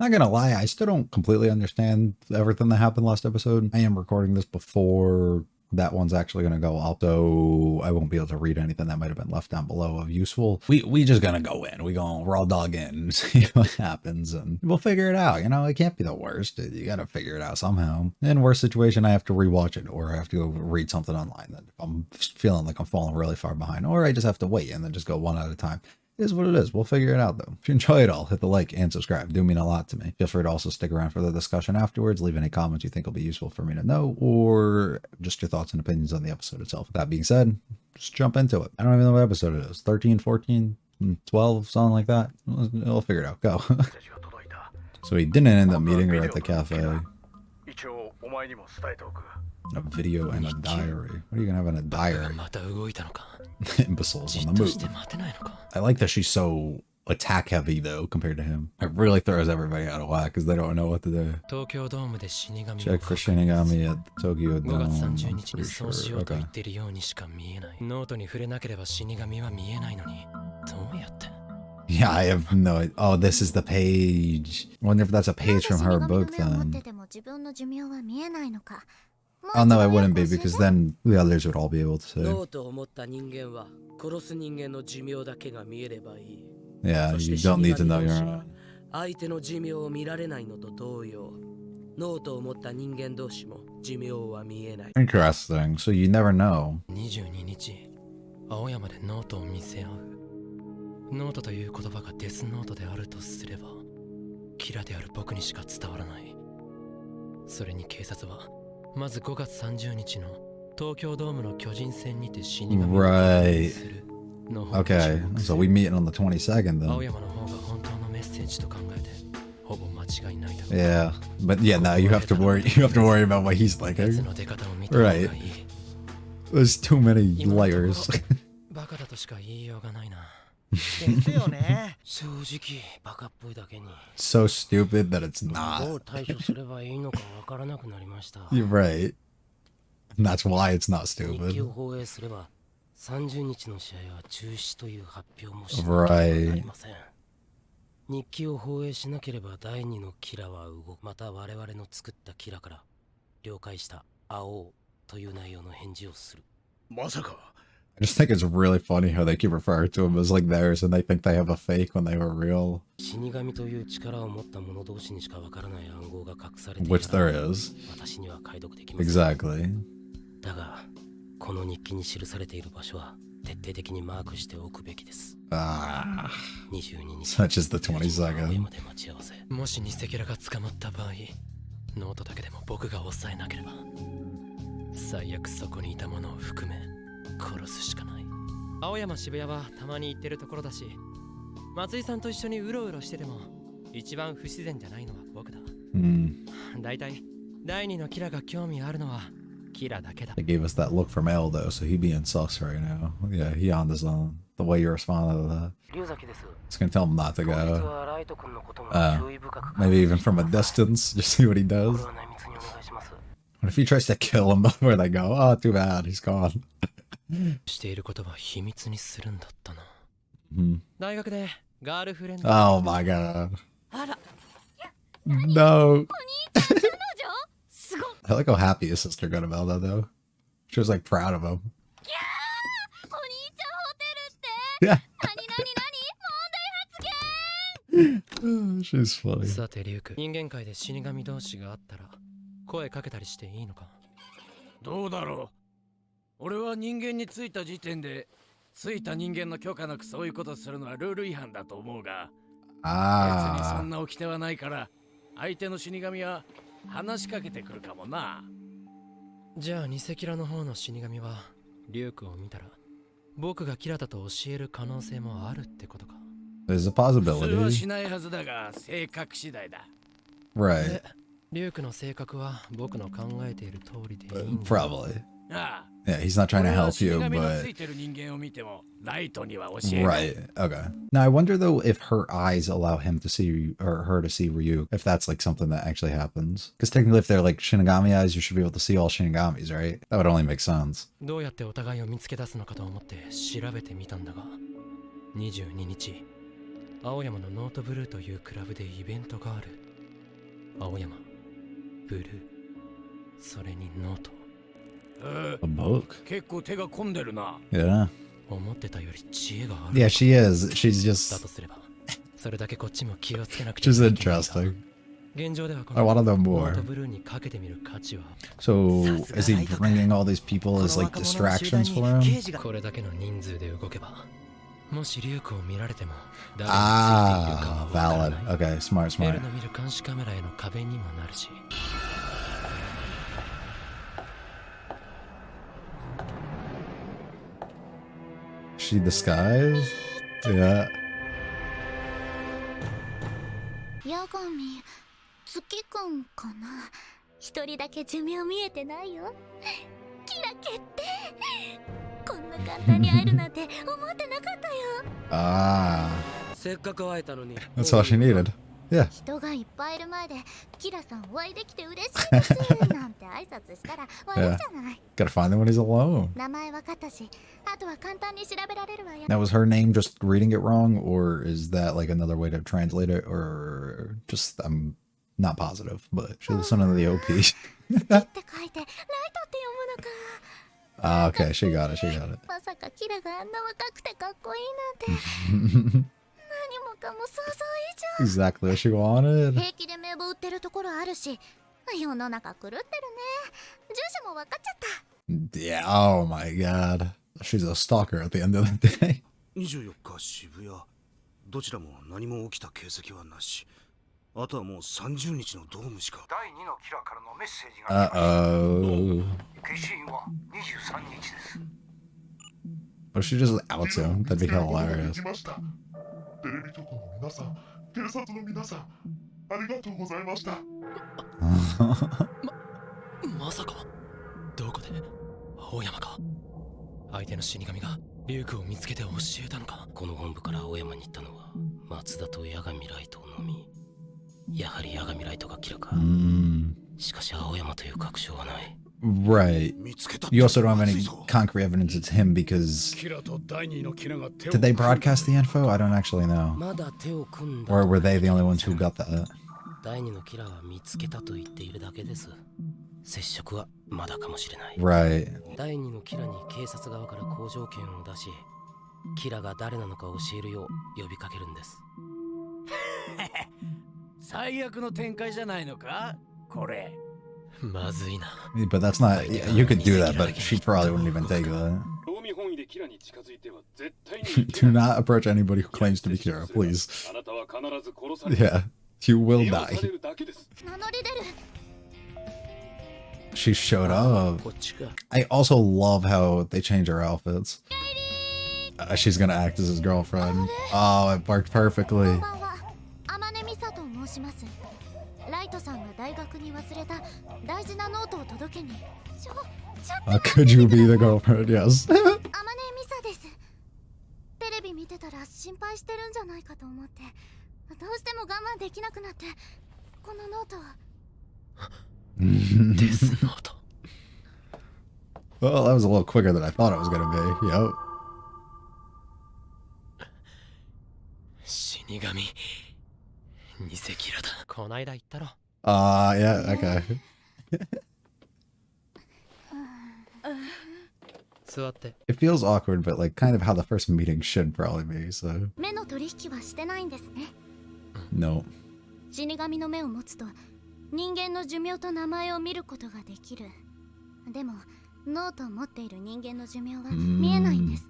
Not gonna lie, I still don't completely understand everything that happened last episode. I am recording this before that one's actually gonna go up, so I won't be able to read anything that might have been left down below of useful. We just gonna go in. We gonna raw dog in and see what happens, and we'll figure it out. You know, it can't be the worst. You gotta figure it out somehow. In worst situation, I have to rewatch it, or I have to go read something online. That if I'm feeling like I'm falling really far behind, or I just have to wait and then just go one at a time. It is what it is. We'll figure it out though. If you enjoy it all, hit the like and subscribe. Do mean a lot to me. Feel free to also stick around for the discussion afterwards. Leave any comments you think will be useful for me to know, or just your thoughts and opinions on the episode itself. With that being said, just jump into it. I don't even know what episode it is. 13, 14, 12, something like that. We'll figure it out. Go. So he didn't end up meeting her at the cafe. A video and a diary. What are you gonna have in a diary? Imbeciles on the move. I like that she's so attack heavy though compared to him. It really throws everybody out of whack because they don't know what to do. Check for Shinigami at the Tokyo Dome. For sure. Okay. Yeah, I have no idea. Oh, this is the page. I wonder if that's a page from her book then. Oh no, it wouldn't be, because then the others would all be able to see. Yeah, you don't need to know your own. Interesting, so you never know. ノートという言葉がデスノートであるとすれば、キラである僕にしか伝わらない。それに警察はまず5月30日の東京ドームの巨人戦にて死神を発するの方が注目する。Okay, so we meet on the 22nd then. 青山の方が本当のメッセージと考えてほぼ間違いないだろう。Yeah, but yeah, now you have to worry about what he's thinking. Right. There's too many layers. バカだとしか言いようがないな。So stupid that it's not. You're right. And that's why it's not stupid. Right. 日記を放映しなければ第二のキラは動く。また我々の作ったキラから了解した会おうという内容の返事をする。まさか。I just think it's really funny how they keep referring to them as like theirs and they think they have a fake when they were real. Which there is. Exactly. Ah, such as the 22nd. もし偽キャラが捕まった場合、ノートだけでも僕が抑えなければ、最悪そこにいたものを含め殺すしかない。青山渋谷はたまに行ってるところだし、松井さんと一緒にうろうろしてても一番不自然じゃないのは僕だ。だいたい第二のキラが興味あるのはキラだけだ。 They gave us that look from L though, so he being sus right now. Yeah, he on his own. The way you responded to that. It's gonna tell him not to go. Maybe even from a distance, just see what he does. What if he tries to kill him before they go? Oh, too bad, he's gone. していることは秘密にするんだったな。大学でガールフレンド。Oh my god. No. I like how happy his sister got about that though. She was like proud of him. Yeah. She's funny. さてリュウク、人間界で死神同士があったら声かけたりしていいのか？どうだろう。俺は人間についた時点で、ついた人間の許可なくそういうことするのはルール違反だと思うが、別にそんな掟はないから、相手の死神は話しかけてくるかもな。じゃあ偽キラの方の死神はリュウクを見たら僕がキラだと教える可能性もあるってことか。 There's a possibility. それはしないはずだが性格次第だ。Right. リュウクの性格は僕の考えている通りでいいんだ。 Probably. Yeah, he's not trying to help you, but... Right, okay. Now, I wonder, though, if her eyes allow him to see, or her to see Ryu, if that's, like, something that actually happens. Because technically, if they're, like, Shinigami eyes, you should be able to see all Shinigamis, right? That would only make sense. どうやってお互いを見つけ出すのかと思って調べてみたんだが、22日、青山のノートブルーというクラブでイベントがある。青山、ブルー、それにノート。A book. 結構手が込んでるな。Yeah. 思ってたより知恵がある。Yeah, she is. She's だ just. とすれば、それだけこっちも気をつけなくちゃい She's けないが。 interesting. 現状ではこ I の want to know ノート more. ブルーにかけてみる価値は。 So, is he bringing all these people as like distractions for him? これだけの人数で動けば、もしリュウクを見られても誰についているかは Ah, 分からな valid. い。 Okay, smart, エル smart. の見る監視カメラへの壁にもなるし。 She disguised? Yeah. ヤガミ、月くんかな。一人だけ寿命見えてないよ。キラ決定。こんな簡単に会えるなんて思ってなかったよ。Ah, せっかく会えたのに。 that's all she needed. Yeah. 人がいっぱいいる前でキラさんお会いできて嬉しいですなんて挨拶したら終わりじゃない。 Gotta find him when he's alone. 名前分かったし、あとは簡単に調べられるわよ。 Now, was her name just reading it wrong, or is that like another way to translate it, or just I'm not positive, but she listened to the OP. って書いてライトって読むのか。 Ah, okay, she got it. She got it. まさかキラがあんな若くてかっこいいなんて。何もかも想像以上。 Exactly what she wanted. 平気で名簿売ってるところあるし、世の中狂ってるね。住所も分かっちゃった。 Yeah. Oh my god. She's a stalker at the end of the day. 24日渋谷どちらも何も起きた形跡はなし。あとはもう30日のドームしか。第2のキラーからのメッセージが来ました。 Uh-oh. 消印は23日です。 What if she just outs him? That'd be hilarious. テレビ局の皆さん、警察の皆さん、ありがとうございました。まさかどこで青山か。相手の死神がリュウクを見つけて教えたのか。この本部から青山に行ったのは松田と八神ライトのみ。やはり八神ライトがキラか。しかし青山という確証はない。 Right. 見つけた。 You also don't have any concrete evidence it's him because キラと第2のキラが手を did they broadcast the info? I don't actually know. まだ手を組んだ。 Or were they the only ones who got that? 第2のキラは見つけたと言っているだけです。接触はまだかもしれない。 Right. 第2のキラに警察側から交渉権を出し、キラが誰なのか教えるよう呼びかけるんです。最悪の展開じゃないのかこれ。まずいな。 But that's not. You could do that, but she probably wouldn't even take that. 興味本位でキラに近づいては絶対に Do not approach anybody who claims to be Kira, please. あなたは必ず殺される。 Yeah, you will 利用さ die. れるだけです。名乗り出る。 She showed up. こっちか。 I also love how they change her outfits. She's gonna act as his girlfriend. Oh, it worked こん perfectly. ばんは。天音美沙と申します。ライトさんが大学に忘れた大事なノートを届けに。ちょっと Could you be the girlfriend? Yes. 天音美沙です。テレビ見てたら心配してるんじゃないかと思って、どうしても我慢できなくなって、このノートを。デスノート。 Well, that was a little quicker than I thought it was gonna be. Yep. 死神。偽キラだ。こないだ言ったろ。 Yeah, okay. 座って。 It feels awkward, but like kind of how the first meeting should probably be, so. 目の取引はしてないんですね。 No. 死神の目を持つと人間の寿命と名前を見ることができる。でもノートを持っている人間の寿命は見えないんです。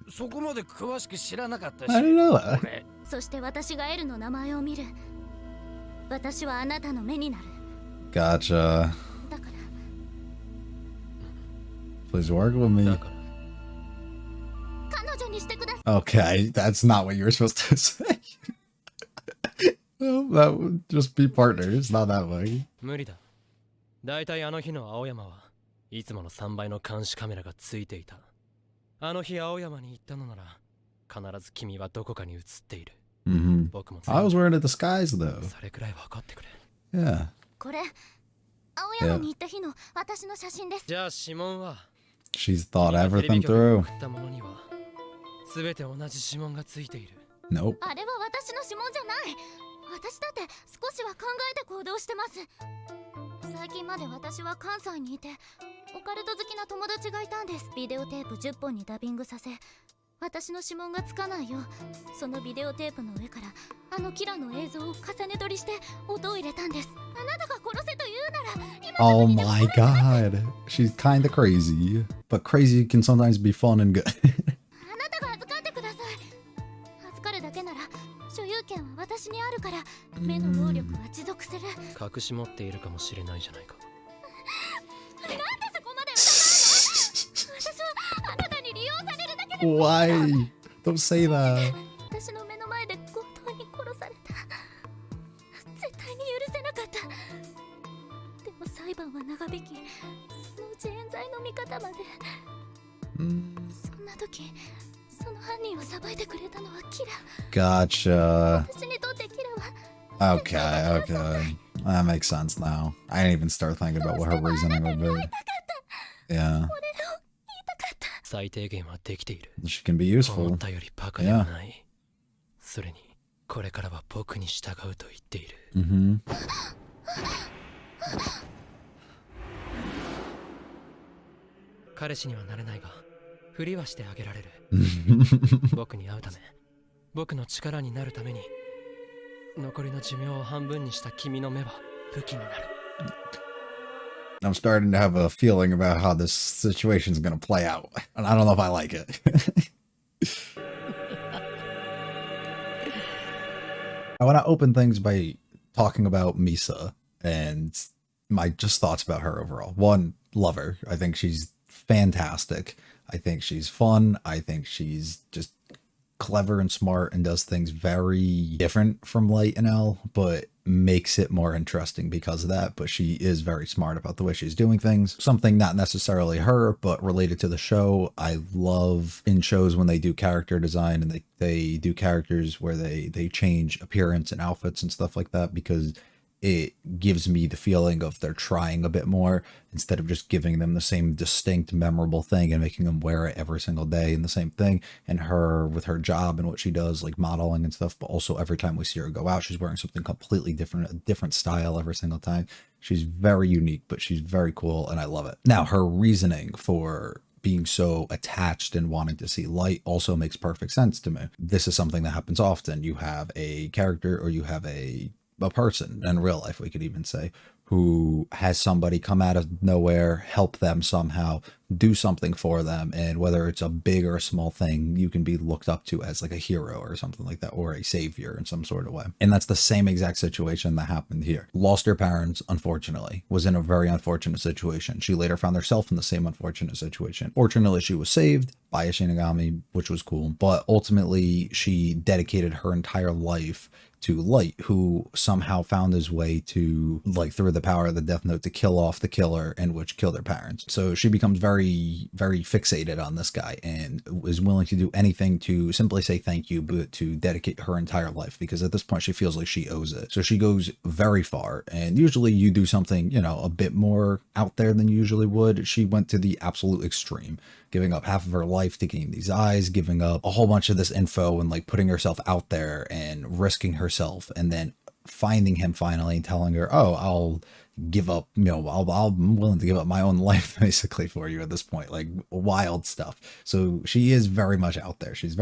そこまで詳しく知らなかったし。 I don't know that. 俺そして私がエルの名前を見る。私はあなたの目になる。 Gotcha. だから Please work with me. だから。彼女にしてください。 Okay, that's not what you were supposed to say. Well, that would just be partners, not that way. 無理だ。だいたいあの日の青山はいつもの3倍の監視カメラがついていた。あの日青山に行ったのなら必ず君はどこかに映っている。 僕も I was wearing a disguise though. それくらい分かってくれ。 Yeah. これ青山に行った日の私の写真です。じゃあ指紋は She's thought テレビ everything 局に through. 送ったものには全て同じ指紋がついている。Nope. あれは私の指紋じゃない。私だって少しは考えて行動してます。最近まで私は関西にいてオカルト好きな友達がいたんです。ビデオテープ10本にダビングさせ、私の指紋がつかないようそのビデオテープの上からあのキラの映像を重ね撮りして音を入れたんです。あなたが殺せと言うなら今 Oh my god. She's kinda crazy. But crazy can sometimes be fun and good. あなたが預かってください。預かるだけなら所有権は私にあるから目の能力は持続する。隠し持っているかもしれないじゃないか。なんでそこまで疑うの？私はあなたに利用されるだけで。 Why? Don't say that. 私の目の前で強盗に殺された。絶対に許せなかった。でも裁判は長引き、そのうち冤罪の味方まで。そんな時その犯人を裁いてくれたのはキラ。 Gotcha. 私にとってキラは Okay, okay. That makes sense now. I didn't even start thinking about what her reasoning would be. Yeah. 最低限はできている。 She can be 思 useful. ったよりバカではない。それにこれからは僕に従うと言っている。Mm-hmm. 彼氏にはなれないがふりはしてあげられる。僕に会うため、僕の力になるために、残りの寿命を半分にした君の目は武器になる。 I'm starting to have a feeling about how this situation is going to play out. And I don't know if I like it. I want to open things by talking about Misa and my just thoughts about her overall. One, love her. I think she's fantastic. I think she's fun. I think she's just clever and smart and does things very different from Light and Elle, but makes it more interesting because of that. But she is very smart about the way she's doing things. Something not necessarily her, but related to the show. I love in shows when they do character design and they do characters where they change appearance and outfits and stuff like that, because it gives me the feeling of they're trying a bit more instead of just giving them the same distinct, memorable thing and making them wear it every single day and the same thing. And her, with her job and what she does, like modeling and stuff, but also every time we see her go out, she's wearing something completely different, a different style every single time. She's very unique, but she's very cool, and I love it. Now, her reasoning for being so attached and wanting to see Light also makes perfect sense to me. This is something that happens often. You have a character, or you have a person in real life, we could even say, who has somebody come out of nowhere, help them somehow, do something for them, and whether it's a big or a small thing, you can be looked up to as like a hero or something like that, or a savior in some sort of way. And that's the same exact situation that happened here. Lost her parents, unfortunately, was in a very unfortunate situation. She later found herself in the same unfortunate situation. Fortunately, she was saved by a Shinigami, which was cool, but ultimately she dedicated her entire life to Light, who somehow found his way to, like, through the power of the Death Note, to kill off the killer, and which killed her parents. So she becomes very, very fixated on this guy and is willing to do anything to simply say thank you, but to dedicate her entire life, because at this point she feels like she owes it. So she goes very far, and usually you do something, you know, a bit more out there than you usually would. She went to the absolute extreme, giving up half of her life to gain these eyes, giving up a whole bunch of this info and like putting herself out there and risking herself, and then finding him finally and telling her, oh, I'll give up, you know, I'm willing to give up my own life basically for you at this point. Like, wild stuff. So she is very much out there. She's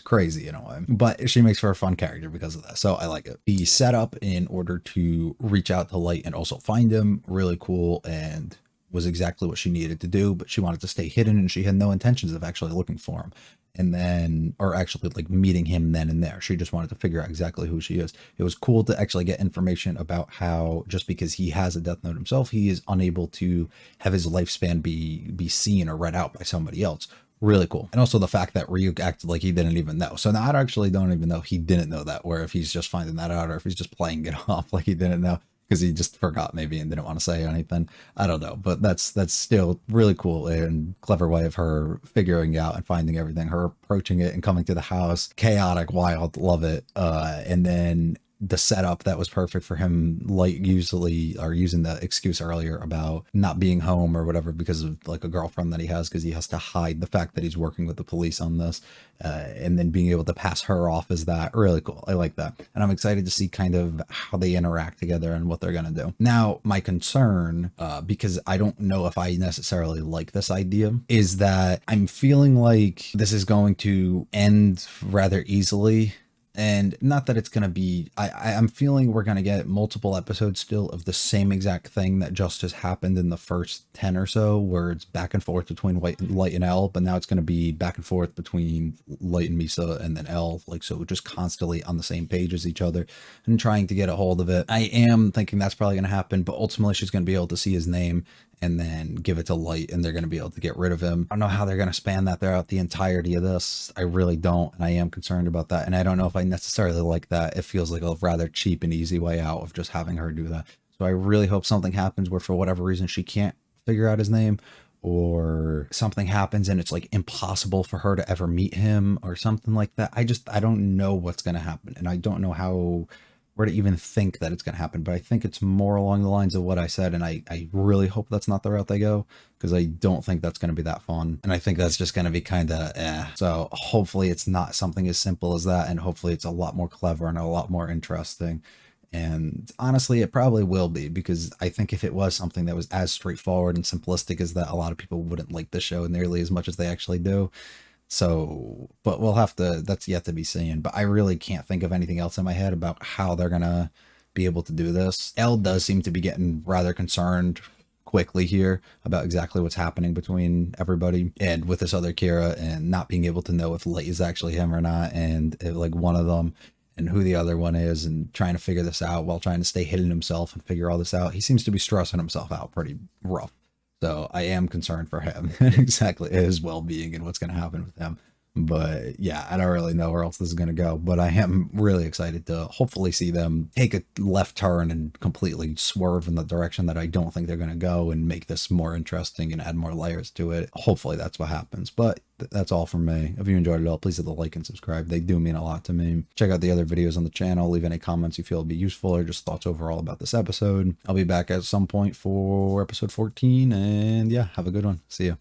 crazy in a way, but she makes for a fun character because of that. So I like it. The setup in order to reach out to Light and also find him, really cool, and was exactly what she needed to do, but she wanted to stay hidden, and she had no intentions of actually looking for him. And then, or actually like meeting him then and there. She just wanted to figure out exactly who she is. It was cool to actually get information about how, just because he has a Death Note himself, he is unable to have his lifespan be seen or read out by somebody else. Really cool. And also the fact that Ryuk acted like he didn't even know. So now I actually don't even know if he didn't know that, or if he's just finding that out, or if he's just playing it off like he didn't know, because he just forgot maybe and didn't want to say anything. I don't know, but that's still really cool and clever way of her figuring out and finding everything, her approaching it and coming to the house. Chaotic, wild, love it. And then the setup that was perfect for him, like usually or using the excuse earlier about not being home or whatever because of like a girlfriend that he has, because he has to hide the fact that he's working with the police on this, and then being able to pass her off as that. Really cool. I like that, and I'm excited to see kind of how they interact together and what they're gonna do. Now my concern, because I don't know if I necessarily like this idea, is that I'm feeling like this is going to end rather easily. And not that it's going to be, I'm feeling we're going to get multiple episodes still of the same exact thing that just has happened in the first 10 or so, where it's back and forth between Light and L, but now it's going to be back and forth between Light and Misa and then L, like, so just constantly on the same page as each other and trying to get a hold of it. I am thinking that's probably going to happen, but ultimately she's going to be able to see his name and then give it to Light, and they're going to be able to get rid of him. I don't know how they're going to span that throughout the entirety of this. I really don't, and I am concerned about that, and I don't know if I necessarily like that. It feels like a rather cheap and easy way out of just having her do that. So I really hope something happens where for whatever reason she can't figure out his name, or something happens and it's like impossible for her to ever meet him or something like that. I don't know what's going to happen, and I don't know where to even think that it's going to happen, but I think it's more along the lines of what I said, and I really hope that's not the route they go, because I don't think that's going to be that fun, and I think that's just going to be kind of So hopefully it's not something as simple as that, and hopefully it's a lot more clever and a lot more interesting. And honestly, it probably will be, because I think if it was something that was as straightforward and simplistic as that, a lot of people wouldn't like the show nearly as much as they actually do. So, but we'll have to, that's yet to be seen. But I really can't think of anything else in my head about how they're going to be able to do this. Elle does seem to be getting rather concerned quickly here about exactly what's happening between everybody and with this other Kira, and not being able to know if Light is actually him or not, and like one of them and who the other one is, and trying to figure this out while trying to stay hidden himself and figure all this out. He seems to be stressing himself out pretty rough. So I am concerned for him and exactly his well-being and what's going to happen with him. But yeah, I don't really know where else this is going to go, but I am really excited to hopefully see them take a left turn and completely swerve in the direction that I don't think they're going to go, and make this more interesting and add more layers to it. Hopefully that's what happens. But that's all from me. If you enjoyed it all, please hit the like and subscribe. They do mean a lot to me. Check out the other videos on the channel. Leave any comments you feel would be useful, or just thoughts overall about this episode. I'll be back at some point for episode 14, and yeah, have a good one. See ya.